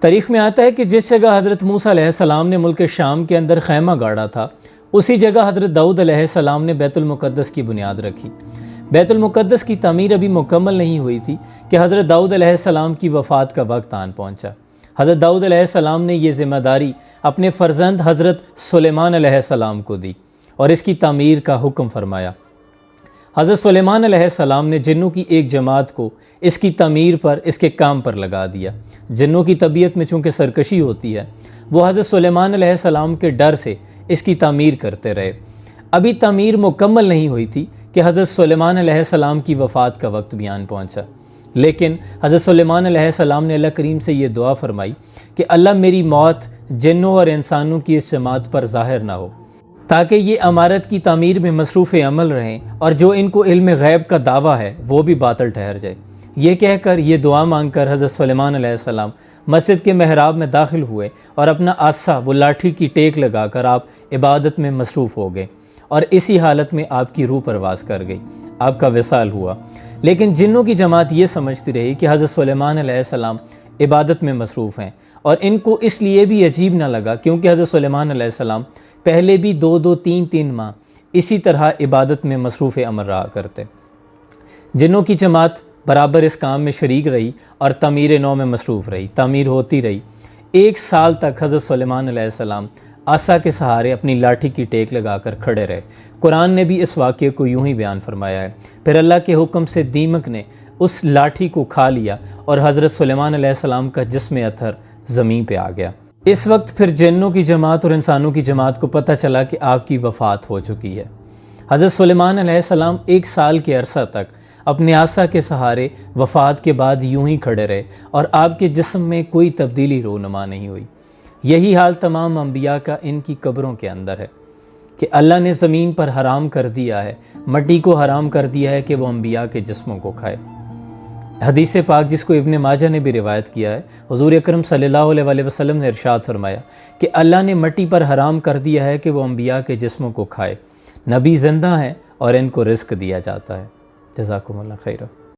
تاریخ میں آتا ہے کہ جس جگہ حضرت موسیٰ علیہ السلام نے ملک شام کے اندر خیمہ گاڑا تھا، اسی جگہ حضرت داؤد علیہ السلام نے بیت المقدس کی بنیاد رکھی۔ بیت المقدس کی تعمیر ابھی مکمل نہیں ہوئی تھی کہ حضرت داؤد علیہ السلام کی وفات کا وقت آن پہنچا۔ حضرت داؤد علیہ السلام نے یہ ذمہ داری اپنے فرزند حضرت سلیمان علیہ السلام کو دی اور اس کی تعمیر کا حکم فرمایا۔ حضرت سلیمان علیہ السلام نے جنوں کی ایک جماعت کو اس کی تعمیر پر، اس کے کام پر لگا دیا۔ جنوں کی طبیعت میں چونکہ سرکشی ہوتی ہے، وہ حضرت سلیمان علیہ السلام کے ڈر سے اس کی تعمیر کرتے رہے۔ ابھی تعمیر مکمل نہیں ہوئی تھی کہ حضرت سلیمان علیہ السلام کی وفات کا وقت بھی آن پہنچا، لیکن حضرت سلیمان علیہ السلام نے اللہ کریم سے یہ دعا فرمائی کہ اللہ میری موت جنوں اور انسانوں کی اس جماعت پر ظاہر نہ ہو، تاکہ یہ عمارت کی تعمیر میں مصروف عمل رہیں اور جو ان کو علم غیب کا دعویٰ ہے وہ بھی باطل ٹھہر جائے۔ یہ کہہ کر، یہ دعا مانگ کر حضرت سلیمان علیہ السلام مسجد کے محراب میں داخل ہوئے اور اپنا عصا، وہ لاٹھی کی ٹیک لگا کر آپ عبادت میں مصروف ہو گئے، اور اسی حالت میں آپ کی روح پرواز کر گئی، آپ کا وصال ہوا۔ لیکن جنوں کی جماعت یہ سمجھتی رہی کہ حضرت سلیمان علیہ السلام عبادت میں مصروف ہیں، اور ان کو اس لیے بھی عجیب نہ لگا کیونکہ حضرت سلیمان علیہ السلام پہلے بھی 2 3 ماہ اسی طرح عبادت میں مصروف عمل رہا کرتے۔ جنوں کی جماعت برابر اس کام میں شریک رہی اور تعمیر نو میں مصروف رہی، تعمیر ہوتی رہی۔ 1 سال تک حضرت سلیمان علیہ السلام عصا کے سہارے اپنی لاٹھی کی ٹیک لگا کر کھڑے رہے۔ قرآن نے بھی اس واقعے کو یوں ہی بیان فرمایا ہے۔ پھر اللہ کے حکم سے دیمک نے اس لاٹھی کو کھا لیا اور حضرت سلیمان علیہ السلام کا جسم اطہر زمین پہ آ گیا۔ اس وقت پھر جنوں کی جماعت اور انسانوں کی جماعت کو پتہ چلا کہ آپ کی وفات ہو چکی ہے۔ حضرت سلیمان علیہ السلام 1 سال کے عرصہ تک اپنے عصا کے سہارے وفات کے بعد یوں ہی کھڑے رہے اور آپ کے جسم میں کوئی تبدیلی رونما نہیں ہوئی۔ یہی حال تمام انبیاء کا ان کی قبروں کے اندر ہے کہ اللہ نے زمین پر حرام کر دیا ہے، مٹی کو حرام کر دیا ہے کہ وہ انبیاء کے جسموں کو کھائے۔ حدیث پاک جس کو ابن ماجہ نے بھی روایت کیا ہے، حضور اکرم صلی اللہ علیہ وسلم نے ارشاد فرمایا کہ اللہ نے مٹی پر حرام کر دیا ہے کہ وہ انبیاء کے جسموں کو کھائے۔ نبی زندہ ہیں اور ان کو رزق دیا جاتا ہے۔ جزاکم اللہ خیرہ۔